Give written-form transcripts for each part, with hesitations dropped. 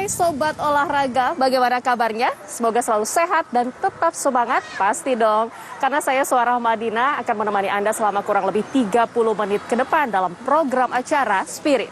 Hai Sobat Olahraga, bagaimana kabarnya? Semoga selalu sehat dan tetap semangat, pasti dong. Karena saya Suara Madinah akan menemani Anda selama kurang lebih 30 menit ke depan dalam program acara Spirit.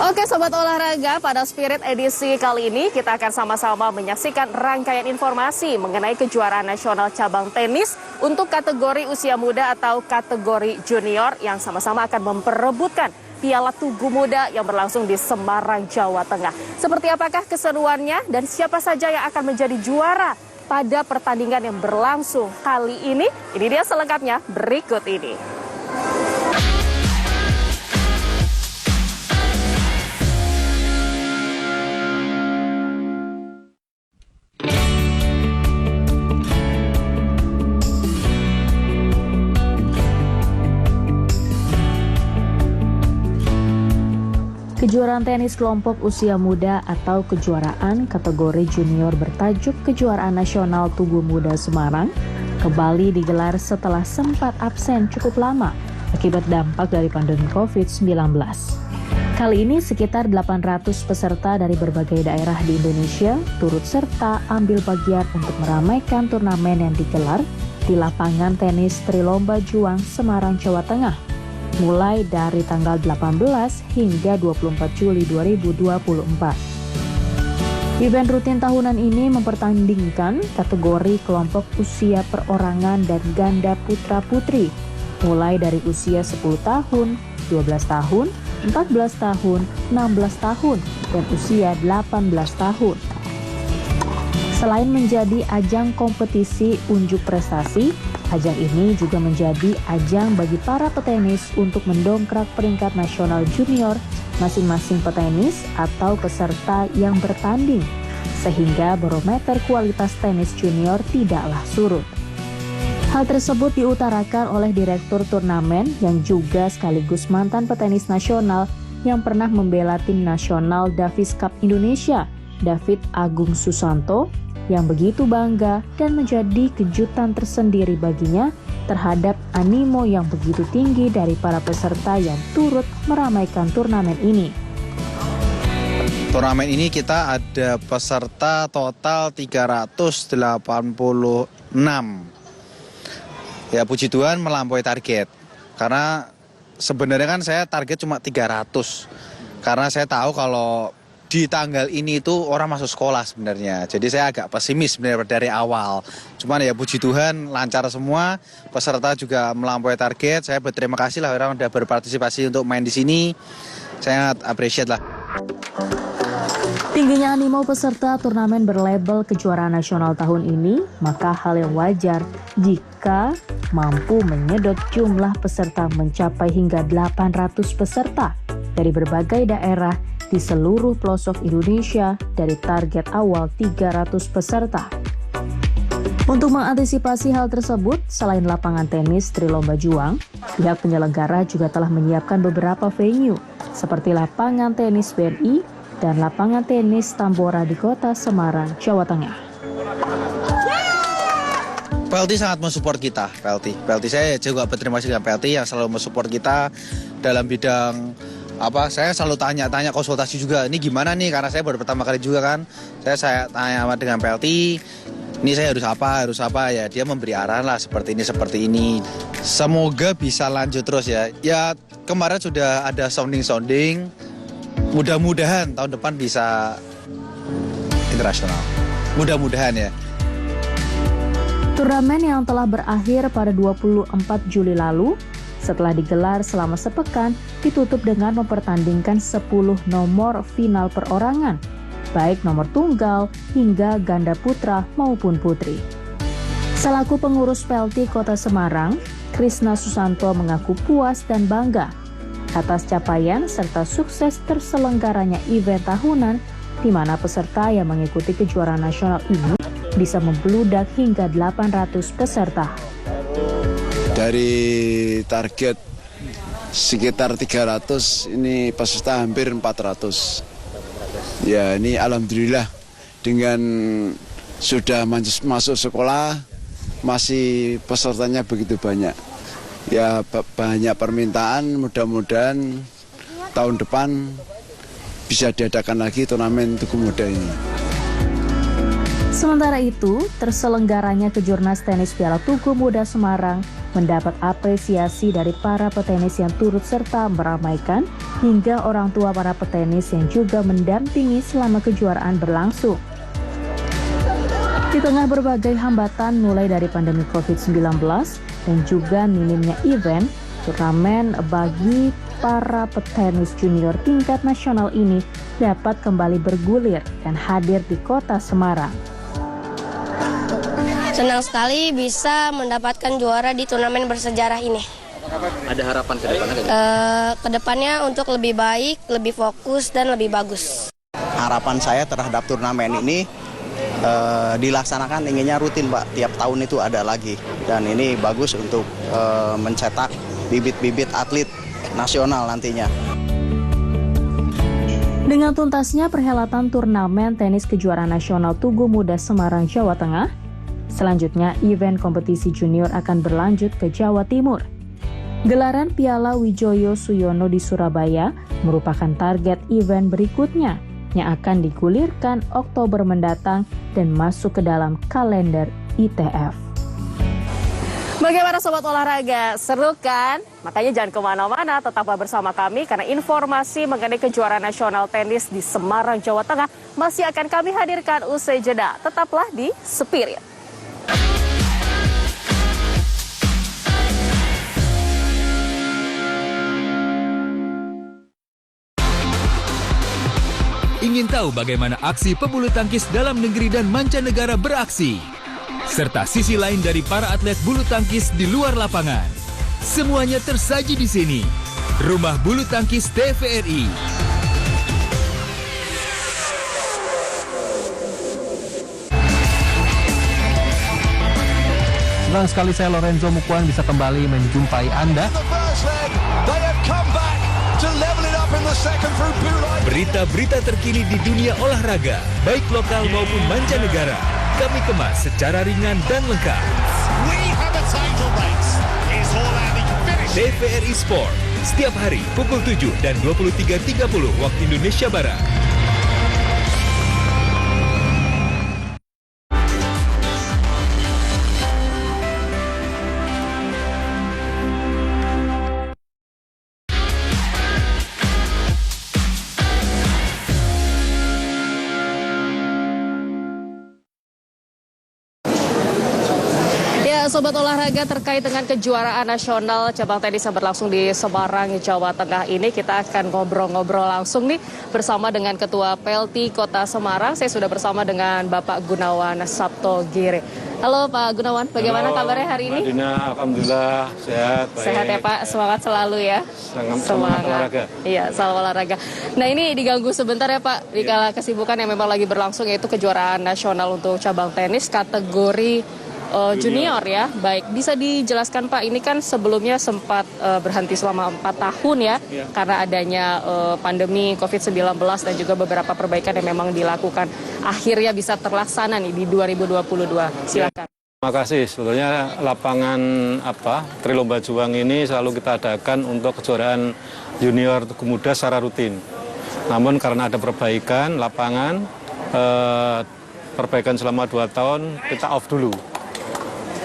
Oke Sobat Olahraga, pada Spirit edisi kali ini kita akan sama-sama menyaksikan rangkaian informasi mengenai kejuaraan nasional cabang tenis untuk kategori usia muda atau kategori junior yang sama-sama akan memperebutkan Piala Tugu Muda yang berlangsung di Semarang, Jawa Tengah. Seperti apakah keseruannya dan siapa saja yang akan menjadi juara pada pertandingan yang berlangsung kali ini? Ini dia selengkapnya berikut ini. Kejuaraan tenis kelompok usia muda atau kejuaraan kategori junior bertajuk Kejuaraan Nasional Tugu Muda Semarang kembali digelar setelah sempat absen cukup lama akibat dampak dari pandemi COVID-19. Kali ini sekitar 800 peserta dari berbagai daerah di Indonesia turut serta ambil bagian untuk meramaikan turnamen yang digelar di lapangan tenis Trilomba Juang, Semarang, Jawa Tengah, mulai dari tanggal 18 hingga 24 Juli 2024. Event rutin tahunan ini mempertandingkan kategori kelompok usia perorangan dan ganda putra-putri, mulai dari usia 10 tahun, 12 tahun, 14 tahun, 16 tahun, dan usia 18 tahun. Selain menjadi ajang kompetisi unjuk prestasi, ajang ini juga menjadi ajang bagi para petenis untuk mendongkrak peringkat nasional junior masing-masing petenis atau peserta yang bertanding, sehingga barometer kualitas tenis junior tidaklah surut. Hal tersebut diutarakan oleh Direktur Turnamen yang juga sekaligus mantan petenis nasional yang pernah membela tim nasional Davis Cup Indonesia, David Agung Susanto, yang begitu bangga dan menjadi kejutan tersendiri baginya terhadap animo yang begitu tinggi dari para peserta yang turut meramaikan turnamen ini. Turnamen ini kita ada peserta total 386. Ya puji Tuhan melampaui target. Karena sebenarnya kan saya target cuma 300. Karena saya tahu kalau di tanggal ini itu orang masuk sekolah sebenarnya. Jadi saya agak pesimis sebenarnya dari awal. Cuman ya puji Tuhan lancar semua. Peserta juga melampaui target. Saya berterima kasih lah orang udah berpartisipasi untuk main di sini. Saya sangat appreciate lah. Tingginya animo peserta turnamen berlabel kejuaraan nasional tahun ini, maka hal yang wajar jika mampu menyedot jumlah peserta mencapai hingga 800 peserta dari berbagai daerah di seluruh pelosok Indonesia dari target awal 300 peserta. Untuk mengantisipasi hal tersebut, selain lapangan tenis Trilomba Juang, pihak penyelenggara juga telah menyiapkan beberapa venue seperti lapangan tenis BNI dan lapangan tenis Tambora di kota Semarang, Jawa Tengah. PLT sangat mensupport kita, PLT saya juga berterima kasih dengan PLT yang selalu mensupport kita dalam bidang saya selalu tanya konsultasi juga, ini gimana nih, karena saya baru pertama kali juga kan, saya tanya dengan PLT, ini saya harus apa ya, dia memberi arahan lah seperti ini. Semoga bisa lanjut terus ya. Ya kemarin sudah ada sounding, mudah-mudahan tahun depan bisa internasional, mudah-mudahan ya. Turnamen yang telah berakhir pada 24 Juli lalu, setelah digelar selama sepekan, ditutup dengan mempertandingkan 10 nomor final perorangan, baik nomor tunggal hingga ganda putra maupun putri. Selaku pengurus PLT Kota Semarang, Krisna Susanto mengaku puas dan bangga atas capaian serta sukses terselenggaranya event tahunan di mana peserta yang mengikuti kejuaraan nasional ini bisa membludak hingga 800 peserta. Dari target sekitar 300, ini peserta hampir 400. Ya, ini alhamdulillah dengan sudah masuk sekolah, masih pesertanya begitu banyak. Ya, banyak permintaan, mudah-mudahan tahun depan bisa diadakan lagi turnamen Tugu Muda ini. Sementara itu, terselenggaranya Kejurnas Tenis Piala Tugu Muda Semarang mendapat apresiasi dari para petenis yang turut serta meramaikan hingga orang tua para petenis yang juga mendampingi selama kejuaraan berlangsung. Di tengah berbagai hambatan mulai dari pandemi COVID-19 dan juga minimnya event, turnamen bagi para petenis junior tingkat nasional ini dapat kembali bergulir dan hadir di kota Semarang. Senang sekali bisa mendapatkan juara di turnamen bersejarah ini. Ada harapan ke depannya? Kedepannya untuk lebih baik, lebih fokus, dan lebih bagus. Harapan saya terhadap turnamen ini dilaksanakan inginnya rutin, Pak. Tiap tahun itu ada lagi. Dan ini bagus untuk mencetak bibit-bibit atlet nasional nantinya. Dengan tuntasnya perhelatan turnamen tenis kejuaraan nasional Tugu Muda Semarang, Jawa Tengah, selanjutnya event kompetisi junior akan berlanjut ke Jawa Timur. Gelaran Piala Wijoyo Suyono di Surabaya merupakan target event berikutnya yang akan digulirkan Oktober mendatang dan masuk ke dalam kalender ITF. Bagaimana Sobat Olahraga? Seru kan? Makanya jangan kemana-mana, tetaplah bersama kami karena informasi mengenai kejuaraan nasional tenis di Semarang, Jawa Tengah masih akan kami hadirkan usai jeda. Tetaplah di Spirit. Ingin tahu bagaimana aksi pebulu tangkis dalam negeri dan mancanegara beraksi? Serta sisi lain dari para atlet bulu tangkis di luar lapangan. Semuanya tersaji di sini. Rumah Bulu Tangkis TVRI. Senang sekali saya Lorenzo Mukuan bisa kembali menjumpai Anda. Berita-berita terkini di dunia olahraga, baik lokal maupun mancanegara, kami kemas secara ringan dan lengkap. TVRI Sport, setiap hari pukul 7 dan 23.30 waktu Indonesia Barat. Sobat Olahraga, terkait dengan kejuaraan nasional cabang tenis yang berlangsung di Semarang, Jawa Tengah ini, kita akan ngobrol-ngobrol langsung nih bersama dengan Ketua PLT Kota Semarang. Saya sudah bersama dengan Bapak Gunawan Sabto Giri. Halo Pak Gunawan, bagaimana kabarnya hari ini? Dina, alhamdulillah sehat. Baik. Sehat ya Pak, semangat selalu ya. Semangat olahraga. Iya, salam olahraga. Nah ini diganggu sebentar ya Pak, di kala kesibukan yang memang lagi berlangsung yaitu kejuaraan nasional untuk cabang tenis kategori junior ya. Baik, bisa dijelaskan Pak, ini kan sebelumnya sempat berhenti selama 4 tahun ya, karena adanya pandemi COVID-19 dan juga beberapa perbaikan yang memang dilakukan. Akhirnya bisa terlaksana nih di 2022. Silakan. Terima kasih. Sebetulnya lapangan Trilomba Juang ini selalu kita adakan untuk kejuaraan junior Tugu Muda secara rutin. Namun karena ada perbaikan lapangan, perbaikan selama 2 tahun, kita off dulu.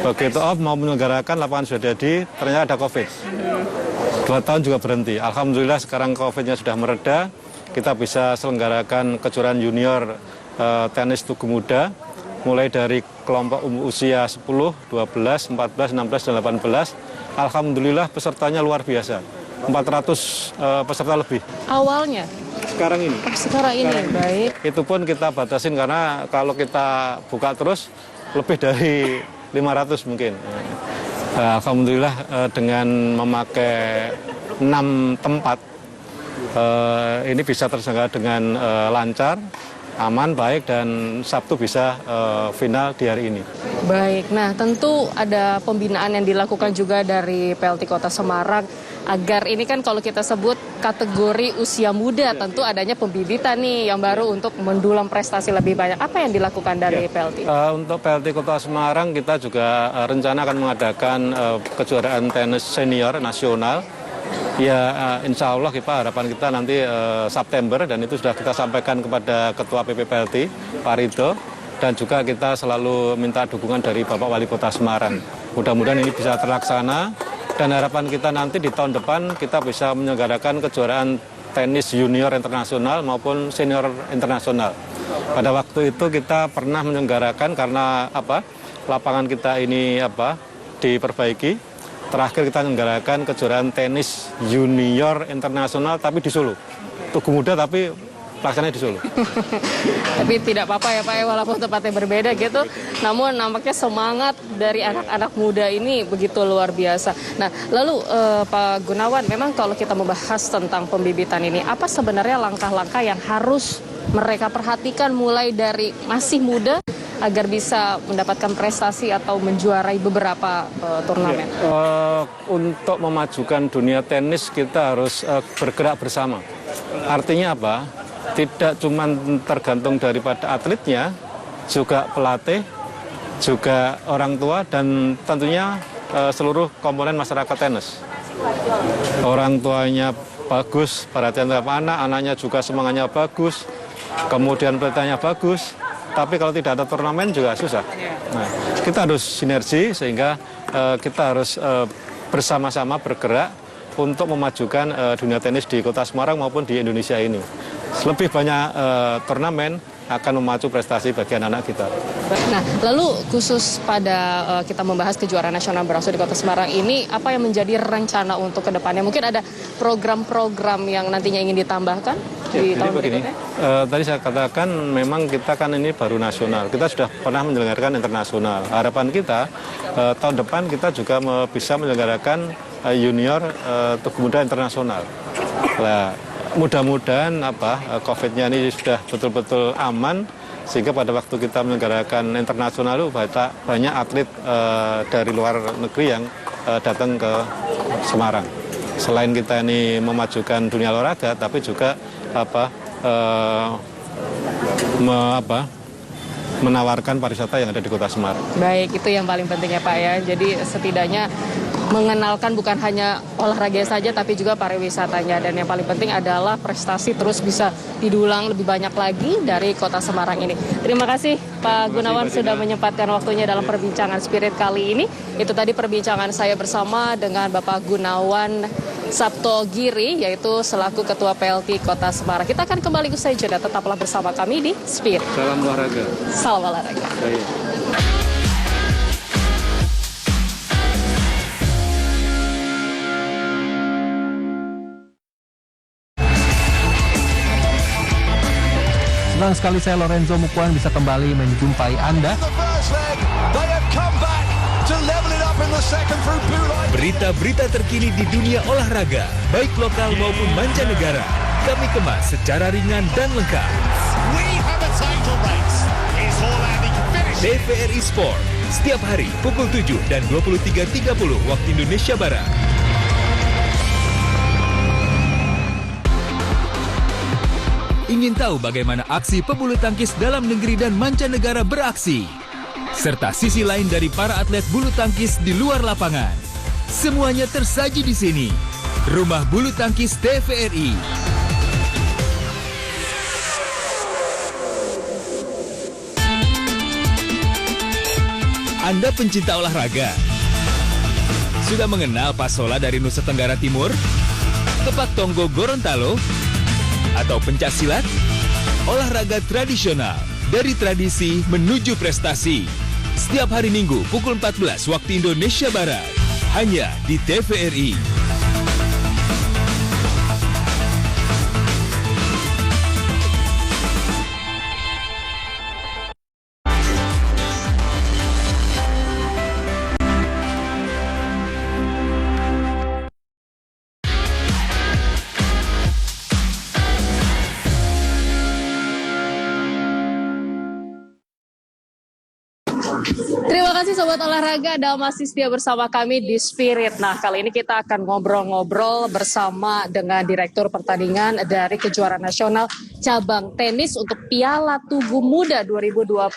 Begitu off mau menyelenggarakan lapangan sudah jadi, ternyata ada COVID. 2 tahun juga berhenti. Alhamdulillah sekarang COVID-nya sudah mereda, kita bisa selenggarakan kejuaraan junior tenis Tugu Muda, mulai dari kelompok usia 10, 12, 14, 16, dan 18. Alhamdulillah pesertanya luar biasa, 400 peserta lebih. Awalnya? Sekarang ini. Sekarang ini, baik. Itu pun kita batasin karena kalau kita buka terus lebih dari 500 mungkin. Alhamdulillah dengan memakai 6 tempat ini bisa terselenggara dengan lancar aman, baik, dan Sabtu bisa final di hari ini. Baik, nah tentu ada pembinaan yang dilakukan juga dari PLT Kota Semarang agar ini kan kalau kita sebut kategori usia muda, tentu adanya pembibitan nih yang baru untuk mendulang prestasi lebih banyak. Apa yang dilakukan dari PLT? Untuk PLT Kota Semarang kita juga rencana akan mengadakan kejuaraan tenis senior nasional. Ya, insya Allah harapan kita nanti September, dan itu sudah kita sampaikan kepada Ketua PPPLT, Pak Ridho, dan juga kita selalu minta dukungan dari Bapak Wali Kota Semarang. Mudah-mudahan ini bisa terlaksana, dan harapan kita nanti di tahun depan kita bisa menyelenggarakan kejuaraan tenis junior internasional maupun senior internasional. Pada waktu itu kita pernah menyelenggarakan karena lapangan kita ini diperbaiki. Terakhir kita menyelenggarakan kejuaraan tenis junior internasional tapi di Solo. Tugu Muda tapi pelaksananya di Solo. Tapi tidak apa-apa ya Pak, walaupun tempatnya berbeda gitu. Namun nampaknya semangat dari anak-anak muda ini begitu luar biasa. Nah, lalu Pak Gunawan, memang kalau kita membahas tentang pembibitan ini, apa sebenarnya langkah-langkah yang harus mereka perhatikan mulai dari masih muda agar bisa mendapatkan prestasi atau menjuarai beberapa turnamen? Untuk memajukan dunia tenis kita harus bergerak bersama. Artinya apa? Tidak cuma tergantung daripada atletnya, juga pelatih, juga orang tua, dan tentunya seluruh komponen masyarakat tenis. Orang tuanya bagus, perhatian terhadap anak, anaknya juga semangatnya bagus, kemudian pelatihnya bagus. Tapi kalau tidak ada turnamen juga susah. Nah, kita harus sinergi sehingga kita harus bersama-sama bergerak untuk memajukan dunia tenis di Kota Semarang maupun di Indonesia ini. Lebih banyak turnamen akan memacu prestasi bagi anak-anak kita. Nah, lalu khusus pada kita membahas kejuaraan nasional berlangsung di Kota Semarang ini, apa yang menjadi rencana untuk kedepannya? Mungkin ada program-program yang nantinya ingin ditambahkan di tahun berikutnya? Tadi saya katakan memang kita kan ini baru nasional. Kita sudah pernah menyelenggarakan internasional. Harapan kita tahun depan kita juga bisa menyelenggarakan junior Tugu Muda internasional. Nah, mudah-mudahan COVID-nya ini sudah betul-betul aman, sehingga pada waktu kita menyelenggarakan internasional itu banyak atlet dari luar negeri yang datang ke Semarang. Selain kita ini memajukan dunia olahraga, tapi juga menawarkan pariwisata yang ada di Kota Semarang. Baik, itu yang paling penting ya Pak ya. Jadi setidaknya mengenalkan bukan hanya olahraga saja tapi juga pariwisatanya, dan yang paling penting adalah prestasi terus bisa didulang lebih banyak lagi dari Kota Semarang ini. Terima kasih Pak Gunawan sudah menyempatkan waktunya dalam perbincangan Spirit kali ini. Itu tadi perbincangan saya bersama dengan Bapak Gunawan Saptogiri, yaitu selaku Ketua PLT Kota Semarang. Kita akan kembali usai jeda, tetaplah bersama kami di Spirit. Salam olahraga. Salam olahraga. Baik. Senang sekali saya Lorenzo Mukuan bisa kembali menjumpai Anda. Berita-berita terkini di dunia olahraga, baik lokal maupun mancanegara, kami kemas secara ringan dan lengkap. TVRI Sport, setiap hari pukul 7 dan 23.30 waktu Indonesia Barat. Ingin tahu bagaimana aksi pebulu tangkis dalam negeri dan mancanegara beraksi? Serta sisi lain dari para atlet bulu tangkis di luar lapangan. Semuanya tersaji di sini. Rumah Bulu Tangkis TVRI. Anda pencinta olahraga? Sudah mengenal pasola dari Nusa Tenggara Timur? Tepak tonggo Gorontalo? Atau pencak silat? Olahraga tradisional, dari tradisi menuju prestasi. Setiap hari Minggu pukul 14 waktu Indonesia Barat, hanya di TVRI. Terima kasih Sobat Olahraga, Anda masih setia bersama kami di Spirit. Nah, kali ini kita akan ngobrol-ngobrol bersama dengan Direktur Pertandingan dari Kejuaraan Nasional Cabang Tenis untuk Piala Tugu Muda 2022.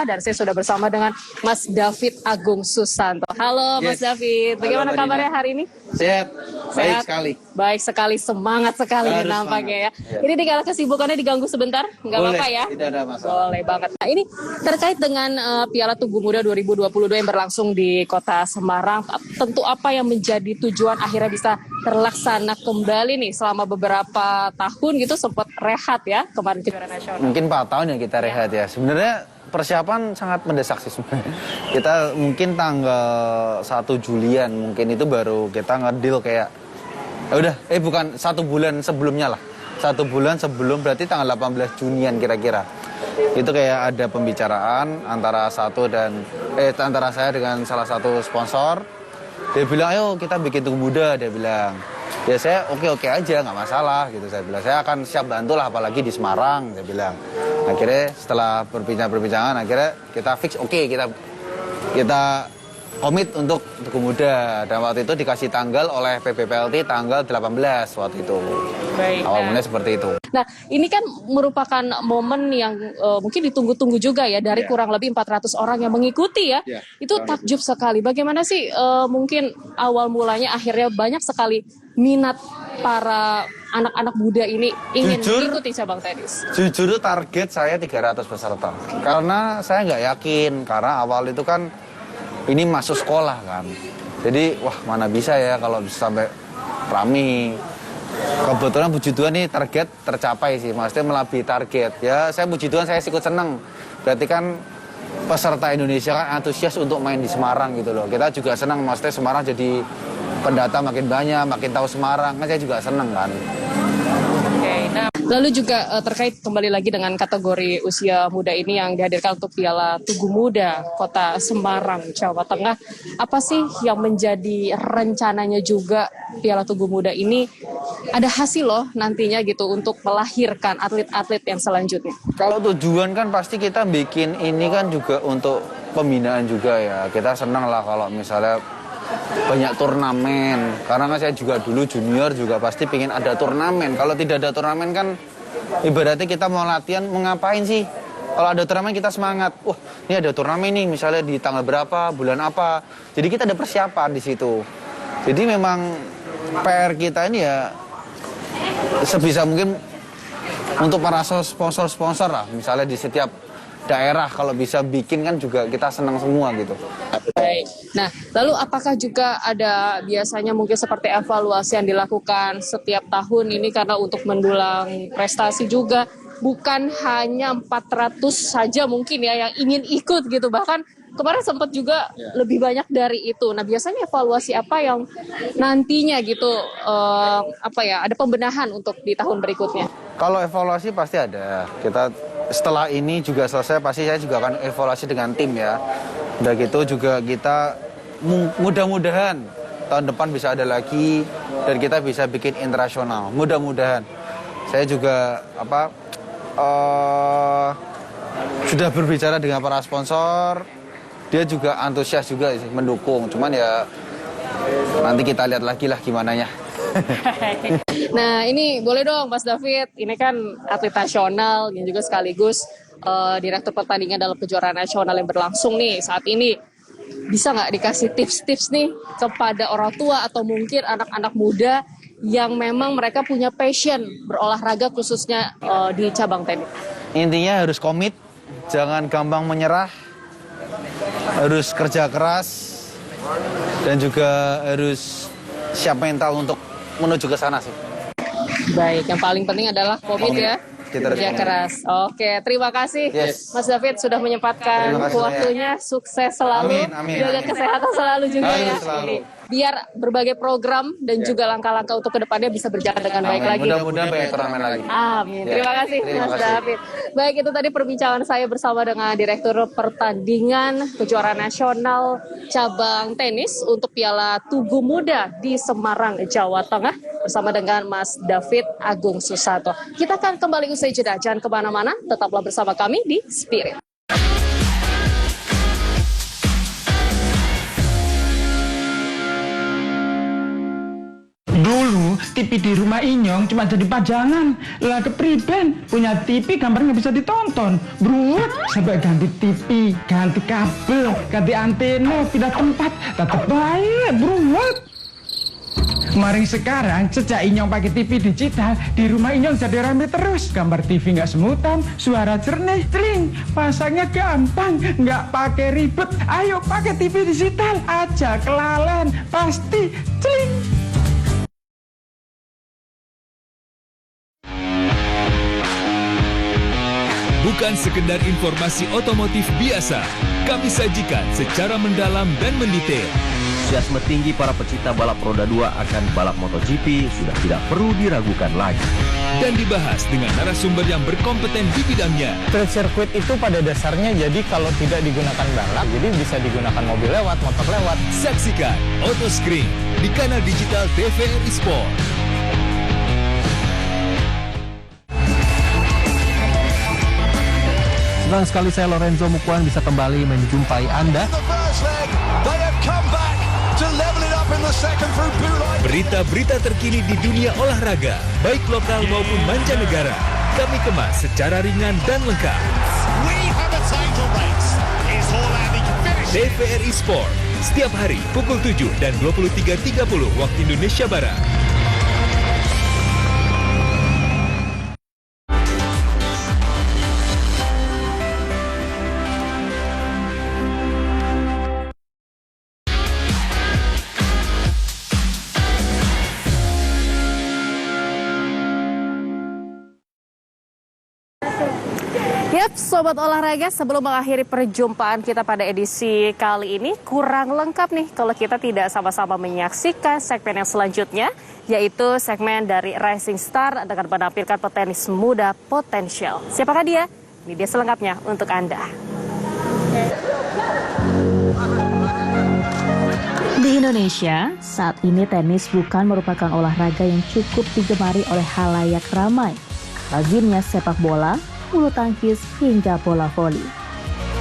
Dan saya sudah bersama dengan Mas David Agung Susanto. Halo Mas David, bagaimana kabarnya hari ini? Sehat, baik sekali. Baik sekali, semangat sekali nampaknya ya. Ini dikala kesibukannya diganggu sebentar, nggak apa-apa ya? Tidak ada masalah. Boleh banget. Nah, ini terkait dengan Piala Tugu Muda 2022 yang berlangsung di Kota Semarang. Tentu apa yang menjadi tujuan akhirnya bisa terlaksana kembali nih selama beberapa tahun gitu, sempat rehat ya kemarin kejuaraan nasional. Mungkin 4 tahun ya kita rehat ya. Sebenarnya persiapan sangat mendesak sih sebenarnya. Kita mungkin tanggal 1 Julian mungkin itu baru kita ngedeal kayak bukan 1 bulan sebelumnya lah. 1 bulan sebelum, berarti tanggal 18 Junian kira-kira. Itu kayak ada pembicaraan antara antara saya dengan salah satu sponsor. Dia bilang, ayo kita bikin Tugu Muda, dia bilang. Ya saya oke aja, nggak masalah gitu. Saya bilang, saya akan siap bantu lah, apalagi di Semarang, saya bilang. Akhirnya setelah perbincangan, akhirnya kita fix, kita komit untuk Tugu Muda. Dan waktu itu dikasih tanggal oleh PBPLT tanggal 18 waktu itu. Baik, awal mulanya seperti itu. Nah, ini kan merupakan momen yang mungkin ditunggu-tunggu juga ya dari kurang lebih 400 orang yang mengikuti ya. Itu takjub sekali. Bagaimana sih mungkin awal mulanya akhirnya banyak sekali minat para anak-anak muda ini ingin mengikuti cabang tenis? Jujur target saya 300 peserta. Karena saya nggak yakin, karena awal itu kan ini masuk sekolah kan. Jadi wah mana bisa ya kalau bisa sampai rame. Kebetulan puji Tuhan nih target tercapai sih, maksudnya melebihi target. Ya saya puji Tuhan, saya ikut seneng. Berarti kan peserta Indonesia kan antusias untuk main di Semarang gitu loh. Kita juga senang, maksudnya Semarang jadi pendatang makin banyak, makin tahu Semarang, kan saya juga seneng kan. Oke, nah lalu juga terkait kembali lagi dengan kategori usia muda ini yang dihadirkan untuk Piala Tugu Muda Kota Semarang, Jawa Tengah. Apa sih yang menjadi rencananya juga Piala Tugu Muda ini ada hasil loh nantinya gitu untuk melahirkan atlet-atlet yang selanjutnya? Kalau tujuan kan pasti kita bikin ini kan juga untuk pembinaan juga ya. Kita senang lah kalau misalnya banyak turnamen, karena kan saya juga dulu junior juga pasti pengen ada turnamen. Kalau tidak ada turnamen kan ibaratnya kita mau latihan mau ngapain sih? Kalau ada turnamen kita semangat. Wah, ini ada turnamen nih, misalnya di tanggal berapa, bulan apa. Jadi kita ada persiapan di situ. Jadi memang PR kita ini ya sebisa mungkin untuk para sponsor-sponsor lah, misalnya di setiap daerah kalau bisa bikin kan juga kita senang semua gitu. Baik. Nah, lalu apakah juga ada biasanya mungkin seperti evaluasi yang dilakukan setiap tahun ini karena untuk mendulang prestasi juga, bukan hanya 400 saja mungkin ya yang ingin ikut gitu, bahkan kemarin sempat juga lebih banyak dari itu. Nah, biasanya evaluasi apa yang nantinya gitu ada pembenahan untuk di tahun berikutnya? Kalau evaluasi pasti ada. Kita setelah ini juga selesai pasti saya juga akan evaluasi dengan tim ya. Udah gitu juga kita mudah-mudahan tahun depan bisa ada lagi dan kita bisa bikin internasional. Mudah-mudahan. Saya juga sudah berbicara dengan para sponsor. Dia juga antusias juga sih, mendukung. Cuman ya nanti kita lihat lagi lah gimana ya. Nah, ini boleh dong Mas David, ini kan atlet nasional yang juga sekaligus direktur pertandingan dalam kejuaraan nasional yang berlangsung nih saat ini. Bisa nggak dikasih tips-tips nih kepada orang tua atau mungkin anak-anak muda yang memang mereka punya passion berolahraga khususnya di cabang tenis? Intinya harus komit, jangan gampang menyerah, harus kerja keras, dan juga harus siap mental untuk menuju ke sana sih. Baik, yang paling penting adalah komit ya, kerja keras. Oke, terima kasih Mas David sudah menyempatkan waktunya. Sukses selalu, jaga kesehatan selalu juga ya. Biar berbagai program dan juga langkah-langkah untuk kedepannya bisa berjalan dengan baik lagi. Mudah-mudahan banyak turnamen lagi. Amin. Terima kasih Mas David. Baik, itu tadi perbincangan saya bersama dengan Direktur Pertandingan Kejuaraan Nasional Cabang Tenis untuk Piala Tugu Muda di Semarang, Jawa Tengah bersama dengan Mas David Agung Susanto. Kita akan kembali usai jeda. Jangan kemana-mana, tetaplah bersama kami di Spirit. TV di rumah Inyong cuma jadi pajangan. Lah kepriben, punya TV gambarnya bisa ditonton. Bruwet, sampai ganti TV, ganti kabel, ganti antena, pindah tempat. Tetap baik, bruwet. Kemarin sekarang, sejak Inyong pakai TV digital, di rumah Inyong jadi rame terus. Gambar TV nggak semutan, suara jernih, celing. Pasangnya gampang, nggak pakai ribet. Ayo pakai TV digital aja, kelalen. Pasti celing. Bukan sekedar informasi otomotif biasa, kami sajikan secara mendalam dan mendetail. Antusiasme tinggi para pecinta balap roda 2 akan balap MotoGP sudah tidak perlu diragukan lagi. Dan dibahas dengan narasumber yang berkompeten di bidangnya. Street circuit itu pada dasarnya jadi kalau tidak digunakan balap, jadi bisa digunakan mobil lewat, motor lewat. Saksikan Autoscreen di kanal digital TVRI Sport. Senang sekali saya Lorenzo Mukuan bisa kembali menjumpai Anda. Berita-berita terkini di dunia olahraga, baik lokal maupun mancanegara, kami kemas secara ringan dan lengkap. TVRI Sport, setiap hari pukul 7 dan 23.30 waktu Indonesia Barat. Yap, Sobat Olahraga, sebelum mengakhiri perjumpaan kita pada edisi kali ini, kurang lengkap nih kalau kita tidak sama-sama menyaksikan segmen yang selanjutnya, yaitu segmen dari Rising Star dengan menampilkan petenis muda potensial. Siapakah dia? Ini dia selengkapnya untuk Anda. Di Indonesia, saat ini tenis bukan merupakan olahraga yang cukup digemari oleh halayak ramai. Lazimnya sepak bola, bulu tangkis, hingga bola voli.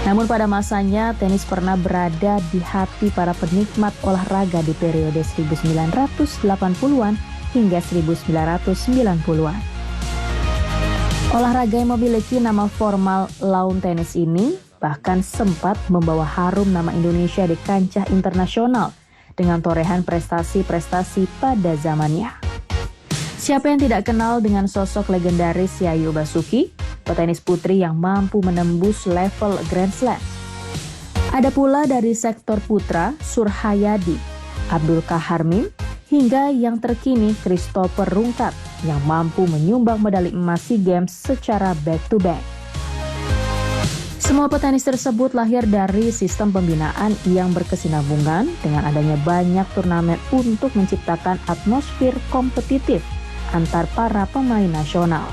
Namun pada masanya, tenis pernah berada di hati para penikmat olahraga di periode 1980-an hingga 1990-an. Olahraga yang memiliki nama formal lawn tenis ini bahkan sempat membawa harum nama Indonesia di kancah internasional dengan torehan prestasi-prestasi pada zamannya. Siapa yang tidak kenal dengan sosok legendaris Yayu Basuki, petenis putri yang mampu menembus level Grand Slam. Ada pula dari sektor putra, Surhayadi, Abdul Kaharmin, hingga yang terkini Christopher Rungkat yang mampu menyumbang medali emas SEA Games secara back-to-back. Semua petenis tersebut lahir dari sistem pembinaan yang berkesinambungan dengan adanya banyak turnamen untuk menciptakan atmosfer kompetitif antar para pemain nasional.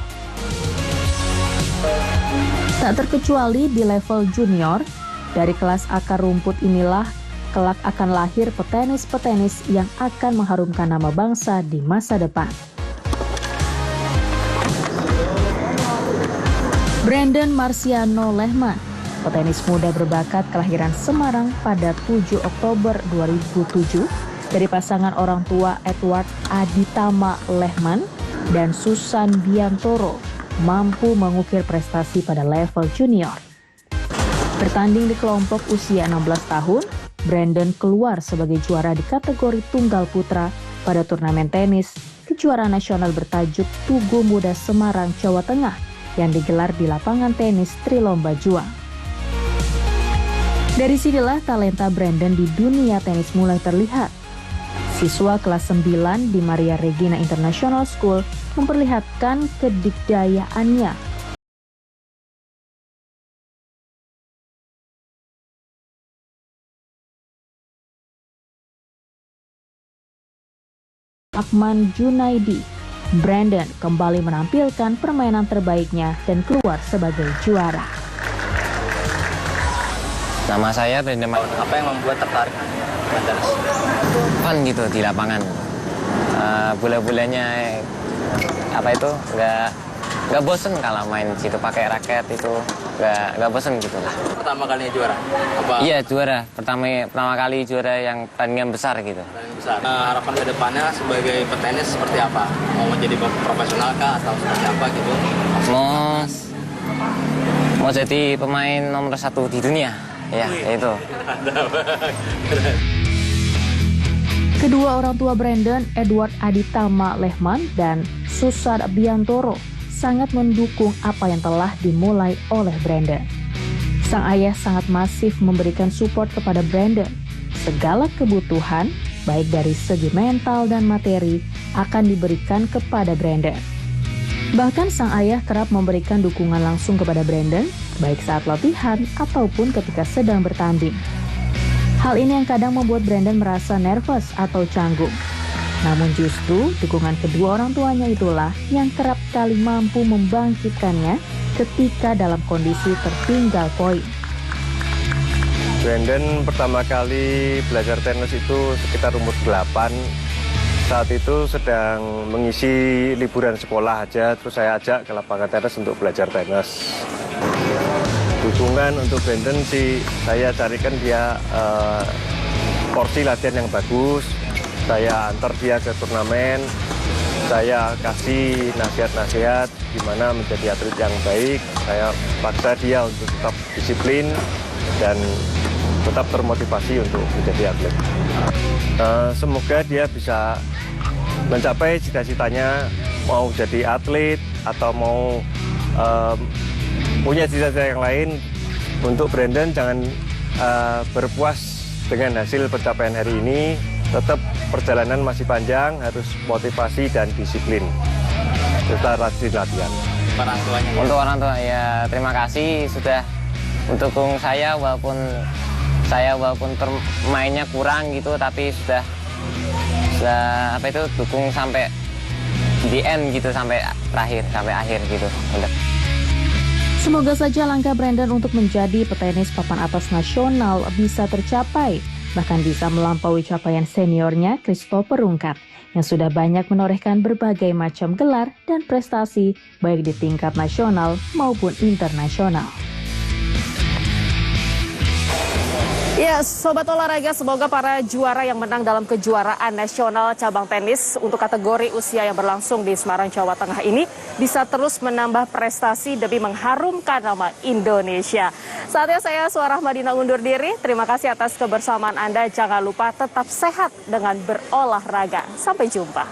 Tak terkecuali di level junior, dari kelas akar rumput inilah kelak akan lahir petenis-petenis yang akan mengharumkan nama bangsa di masa depan. Brandon Marciano Lehman, petenis muda berbakat kelahiran Semarang pada 7 Oktober 2007 dari pasangan orang tua Edward Aditama Lehman dan Susan Biantoro, mampu mengukir prestasi pada level junior. Bertanding di kelompok usia 16 tahun, Brandon keluar sebagai juara di kategori tunggal putra pada turnamen tenis kejuaraan nasional bertajuk Tugu Muda Semarang, Jawa Tengah yang digelar di lapangan tenis Trilomba Juang. Dari sinilah talenta Brandon di dunia tenis mulai terlihat. Siswa kelas 9 di Maria Regina International School memperlihatkan kedikdayaannya. Akman Junaidi, Brandon kembali menampilkan permainan terbaiknya dan keluar sebagai juara. Nama saya Brandon. Apa yang membuat tertarik? Fun gitu di lapangan. Bola-bolanya apa itu nggak nggak bosen kalau main di situ pakai raket itu nggak bosen gitu lah. Pertama kalinya juara? Apa? Iya juara, pertama kali juara yang pertandingan besar gitu. Besar. Harapan ke depannya sebagai petenis seperti apa? Mau menjadi profesional kah atau seperti apa gitu? Mau jadi pemain nomor 1 di dunia, ya itu. Kedua orang tua Brandon, Edward Aditama Lehman dan Susad Biantoro, sangat mendukung apa yang telah dimulai oleh Brandon. Sang ayah sangat masif memberikan support kepada Brandon. Segala kebutuhan, baik dari segi mental dan materi, akan diberikan kepada Brandon. Bahkan sang ayah kerap memberikan dukungan langsung kepada Brandon, baik saat latihan ataupun ketika sedang bertanding. Hal ini yang kadang membuat Brandon merasa nervous atau canggung. Namun justru dukungan kedua orang tuanya itulah yang kerap kali mampu membangkitkannya ketika dalam kondisi tertinggal poin. Brandon pertama kali belajar tenis itu sekitar umur 8. Saat itu sedang mengisi liburan sekolah aja, terus saya ajak ke lapangan tenis untuk belajar tenis. Dukungan untuk Brandon sih, saya carikan dia porsi latihan yang bagus, saya antar dia ke turnamen, saya kasih nasihat-nasihat gimana menjadi atlet yang baik, saya paksa dia untuk tetap disiplin dan tetap termotivasi untuk menjadi atlet. Semoga dia bisa mencapai cita-citanya, mau jadi atlet atau mau punya cita-cita yang lain. Untuk Brandon jangan berpuas dengan hasil pencapaian hari ini, tetap perjalanan masih panjang, harus motivasi dan disiplin. Kita rajin latihan. Orang tuanya. Untuk orang tua ya terima kasih sudah mendukung saya walaupun mainnya kurang gitu, tapi sudah dukung sampai di end gitu, sampai akhir gitu. Udah. Semoga saja langkah Brandon untuk menjadi petenis papan atas nasional bisa tercapai, bahkan bisa melampaui capaian seniornya Christopher Rungkat yang sudah banyak menorehkan berbagai macam gelar dan prestasi baik di tingkat nasional maupun internasional. Ya, Sobat Olahraga, semoga para juara yang menang dalam kejuaraan nasional cabang tenis untuk kategori usia yang berlangsung di Semarang, Jawa Tengah ini bisa terus menambah prestasi demi mengharumkan nama Indonesia. Saatnya saya, Suara Madinah, undur diri. Terima kasih atas kebersamaan Anda. Jangan lupa tetap sehat dengan berolahraga. Sampai jumpa.